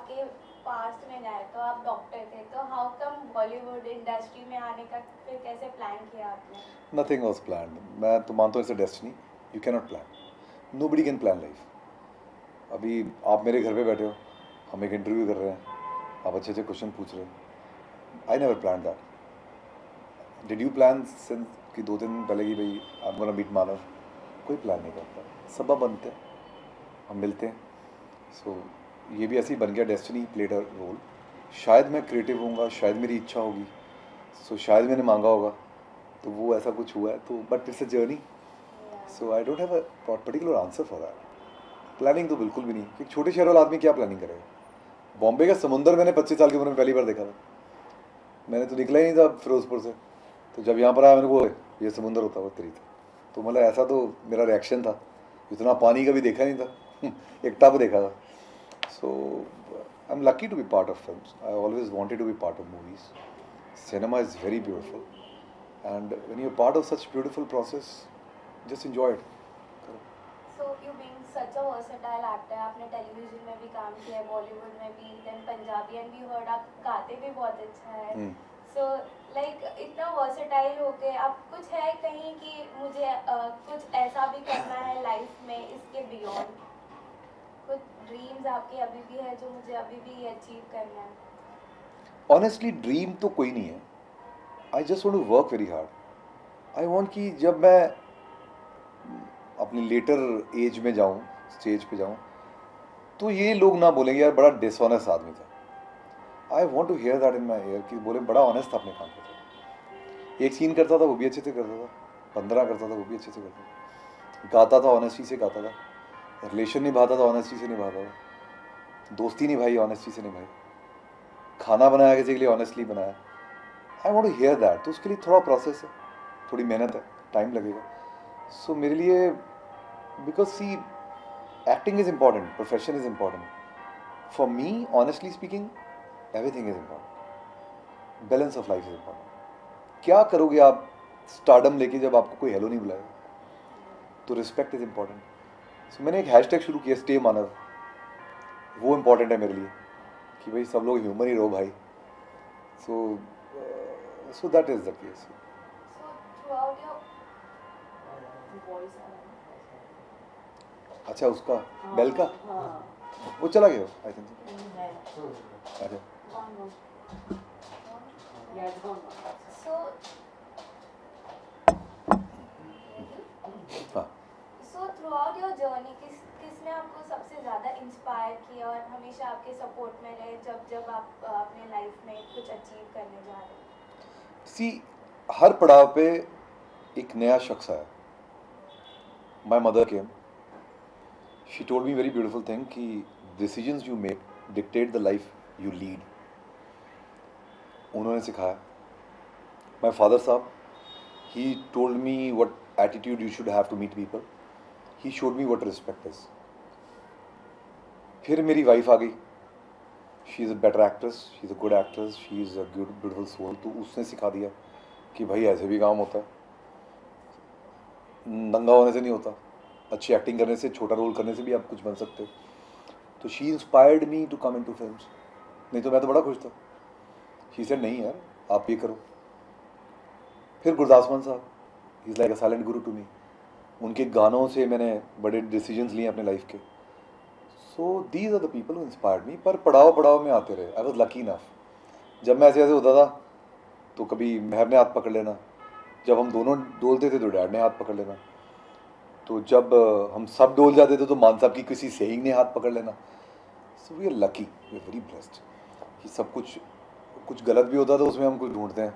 आपके पास्ट में जाए तो आप डॉक्टर थे, तो हाउ कम बॉलीवुड इंडस्ट्री में आने का फिर कैसे प्लान किया आपने? Nothing was plan. मैं तो मानता हूँ it's a destiny, you can not plan, nobody can plan life. अभी आप मेरे घर पे बैठे हो, हम एक इंटरव्यू कर रहे हैं, आप अच्छे अच्छे क्वेश्चन पूछ रहे हो। I never plan that. Did you plan since कि 2 दिन पहले कि भाई आप गोना मीट मानव? कोई प्लान नहीं करता, सबब बनते हैं, हम मिलते हैं। सो ये भी ऐसे ही बन गया, डेस्टिनी प्लेड अ रोल। शायद मैं क्रिएटिव होऊंगा, शायद मेरी इच्छा होगी, सो शायद मैंने मांगा होगा तो वो ऐसा कुछ हुआ है। तो but it's a journey, so I don't have a particular answer for that. Planning तो बिल्कुल भी नहीं, क्योंकि छोटे शहर वाला आदमी क्या प्लानिंग करेगा। बॉम्बे का समुंदर मैंने 25 साल की उम्र में पहली बार देखा था। मैंने तो निकला ही नहीं था फिरोजपुर से, तो जब यहाँ पर आया मैंने को ये समुंदर होता हुआ तेरी था। तो मतलब ऐसा तो मेरा रिएक्शन था, इतना पानी कभी देखा नहीं था एक टब देखा था। So I am lucky to be part of films, I always wanted to be part of movies. Cinema is very beautiful, and when you are part of such beautiful process, just enjoy it. So you being such a versatile actor, आपने television में भी काम किया है, Bollywood में भी, then Punjabi, and we heard आप गाते भी बहुत अच्छा है। सो लाइक इतना वर्सेटाइल होके आप कुछ है कहीं कि मुझे कुछ ऐसा भी करना है लाइफ में इसके बियॉन्ड? कुछ ड्रीम्स आपके अभी भी है जो मुझे अभी भी अचीव करना है? ऑनेस्टली ड्रीम तो कोई नहीं है, I just want to work very hard. I want कि जब मैं अपनी लेटर एज में जाऊँ, स्टेज पे जाऊँ, तो ये लोग ना बोलेंगे यार बड़ा डिसऑनेस्ट आदमी था। I want to hear that in my ear कि बोले बड़ा ऑनेस्ट था अपने काम पे। एक सीन करता था वो भी अच्छे से करता था, 15 करता था वो भी अच्छे से करता था, गाता था ऑनेस्टी से गाता था, रिलेशन निभाता था ऑनेस्टी से निभाता था, दोस्ती निभाई ऑनेस्टी से निभाई, खाना बनाया किसी के लिए ऑनेस्टली बनाया। I want to hear that. तो उसके लिए थोड़ा प्रोसेस है, थोड़ी मेहनत है, टाइम लगेगा। सो मेरे लिए, because see acting is important, profession is important. For me, honestly speaking, everything is important. Balance of life is important. क्या करोगे आप स्टारडम लेके जब आपको कोई हेलो नहीं बुलाएगा? तो रिस्पेक्ट इज इम्पॉर्टेंट। सो मैंने एक हैशटैग शुरू किया, स्टे मानव। वो इम्पॉर्टेंट है मेरे लिए कि भाई सब लोग ह्यूमन ही रहो भाई। So so that is the case. So throughout your voice अच्छा, उसका बेल का वो चला गया आई थिंक। अच्छा, सो हाँ। सो थ्रू आउट योर जर्नी किसने आपको सबसे ज़्यादा इंस्पायर किया और हमेशा आपके सपोर्ट में रहे जब जब आप अपने लाइफ में कुछ अचीव करने जा रहे हैं? सी, हर पड़ाव पे एक नया शख्स आया। My mother came, she told me very beautiful thing कि decisions you make dictate the life you lead. उन्होंने सिखाया। माई फादर साहब, he told me what attitude you should have to meet people, he showed me what respect is. फिर मेरी wife आ गई, she is a better actress, she is a good actress, she is a good beautiful soul. तो उसने सिखा दिया कि भाई ऐसे भी काम होता है, नंगा होने से नहीं होता, अच्छी एक्टिंग करने से, छोटा रोल करने से भी आप कुछ बन सकते हो। तो she inspired me to come in to film. नहीं तो मैं तो बड़ा खुश था। शी सेड नहीं यार आप ये करो। फिर गुरदास मान साहब, he is like a silent Guru to me. उनके गानों से मैंने बड़े डिसीजंस लिए अपने लाइफ के। So these are the people who inspired me. पर पड़ाव पड़ाव में आते रहे। I was lucky enough. जब मैं ऐसे ऐसे होता था तो कभी मेहर ने हाथ पकड़ लेना, जब हम दोनों डोलते थे तो डैड ने हाथ पकड़ लेना, तो जब हम सब डोल जाते थे तो मान साहब की किसी सेहिंग ने हाथ पकड़ लेना। So we are lucky, we are very blessed कि सब कुछ गलत भी होता तो उसमें हम कुछ ढूंढते हैं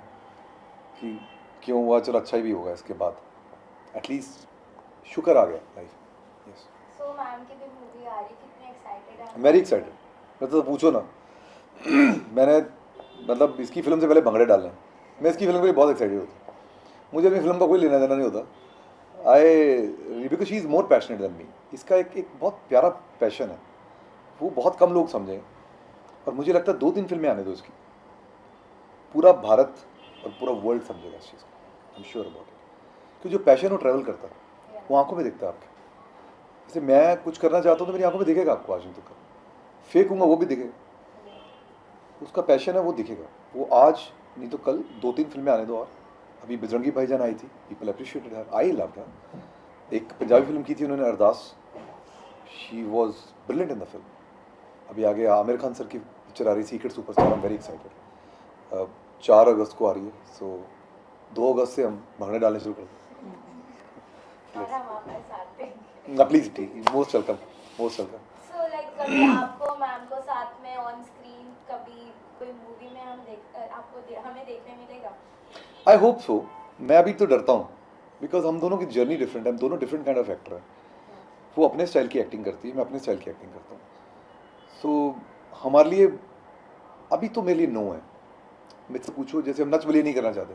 कि क्यों हुआ, चलो अच्छा ही भी होगा इसके बाद, एटलीस्ट शुक्र आ गया लाइफ। यस। सो मैम की भी मूवी आ रही, कितने एक्साइटेड हैं? Very excited. मैं तो पूछो ना मैंने मतलब इसकी फिल्म से पहले भंगड़े डालने हैं। मैं इसकी फिल्म के लिए बहुत एक्साइटेड होता। मुझे अपनी फिल्म का कोई लेना देना नहीं होता। I because she is more passionate than me. इसका एक बहुत प्यारा पैशन है, वो बहुत कम लोग समझें। और मुझे लगता है 2-3 फिल्में आने दो इसकी, पूरा भारत और पूरा वर्ल्ड समझेगा इस चीज़ को। I am sure about it. क्योंकि जो पैशन वो ट्रैवल करता है, वो आंखों में दिखता है आपके। जैसे मैं कुछ करना चाहता हूँ तो मेरी आंखों में दिखेगा आपको, आज तक फेंकूंगा वो भी दिखेगा। उसका पैशन है वो दिखेगा, वो आज नहीं तो कल 2-3 फिल्में आने दो। और अभी बजरंगी भाईजान आई थी, people appreciated her, I loved her. एक पंजाबी फिल्म की थी उन्होंने, Ardaas, she was brilliant in the film. अभी आगे आमिर खान सर की पिक्चर आ रही है, secret superstar, I am very excited. 4 अगस्त को आ रही है, सो 2 अगस्त से हम भंगड़े डालने शुरू कर दें। और हम वापस आते हैं। Please, most welcome, most welcome. So like कभी आपको मैम को साथ में ऑन स्क्रीन कभी कोई मूवी में हमें देखने मिलेगा? I hope so. मैं अभी तो डरता हूँ, बिकॉज हम दोनों की जर्नी डिफरेंट है, हम दोनों डिफरेंट काइंड ऑफ एक्टर हैं। वो अपने स्टाइल की एक्टिंग करती है, मैं अपने स्टाइल की एक्टिंग करता हूँ। सो हमारे लिए अभी तो मेरे लिए नो है। मुझसे पूछो, जैसे हम नच बलिए नहीं करना चाहते।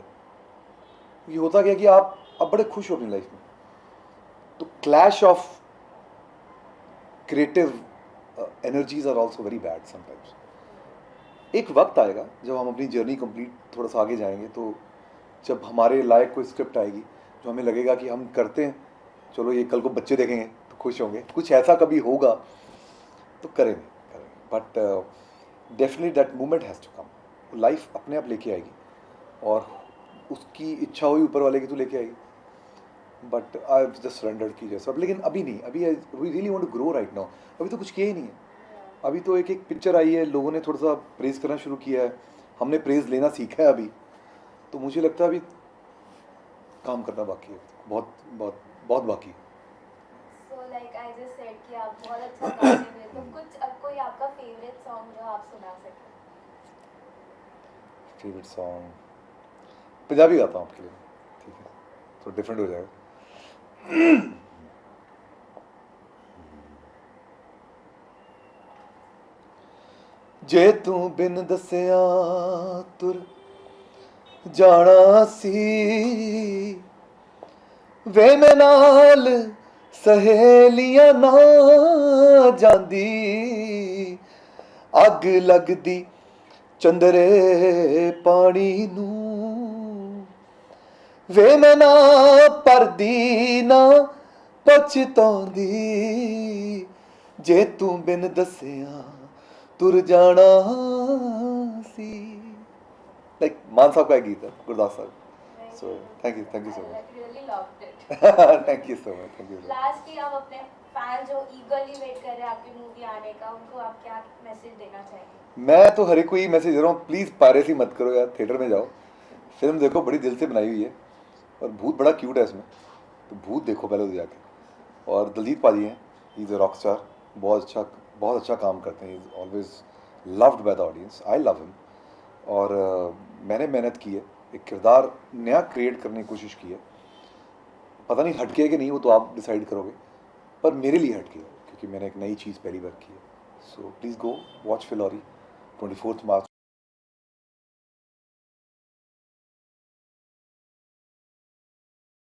ये होता क्या कि आप अब बड़े खुश हो अपनी लाइफ में, तो clash of creative energies are also very bad sometimes. एक वक्त आएगा जब हम अपनी जर्नी कंप्लीट थोड़ा सा आगे जाएंगे, तो जब हमारे लायक कोई स्क्रिप्ट आएगी जो हमें लगेगा कि हम करते हैं, चलो ये कल को बच्चे देखेंगे तो खुश होंगे, कुछ ऐसा कभी होगा तो करेंगे। But definitely that moment has to come. Life अपने आप लेके आएगी, और उसकी इच्छा हुई ऊपर वाले की तो लेके आएगी। बट आई जस्ट सरेंडर्ड की जैसा। लेकिन अभी नहीं, अभी we really want to grow right now. अभी तो कुछ किया ही नहीं है। अभी तो एक पिक्चर आई है, लोगों ने थोड़ा सा प्रेज़ करना शुरू किया है, हमने प्रेज़ लेना सीखा है अभी। तो मुझे लगता है अभी काम करना बाकी है, बहुत बहुत बहुत बाकी है। So like I just said कि आप बहुत अच्छा गाते हैं, तो कुछ कोई आपका फेवरेट सॉन्ग जो आप सुना सकें? फेवरेट सॉन्ग पंजाबी गाता हूँ आपके लिए, ठीक है, तो डिफरेंट हो जाएगा। जे तू बिन दसिया तुर जाना सी, वे मैं नाल सहेलियां ना जांदी, अग लगदी चंदरे पानी नू, वे मैं ना परदी ना पछतांदी, जे तू बिन दसिया तुर जाना सी। लाइक मान साहब का एक गीत है, गुरदास साहब। So thank you so much. Really loved it. Thank you so much, thank you. Lastly, आप अपने फैन जो eagerly वेट कर रहे हैं आपकी मूवी आने का, उनको आप क्या मैसेज देना चाहेंगे? मैं तो हर एक को ये मैसेज दे रहा हूँ, प्लीज़ पायरेसी मत करो यार, थिएटर में जाओ, फिल्म देखो, बड़ी दिल से बनाई हुई है, और भूत बड़ा क्यूट है इसमें, तो भूत देखो पहले तो जाके। और दलजीत पाजी हैं, he is a rock star, बहुत अच्छा काम करते हैं, he is always loved by the audience, I love him. और मैंने मेहनत की है, एक किरदार नया क्रिएट करने की कोशिश की है, पता नहीं हटके है कि नहीं, वो तो आप डिसाइड करोगे, पर मेरे लिए हटके है, क्योंकि मैंने एक नई चीज़ पहली बार की है। So please go watch Phillauri 24 March.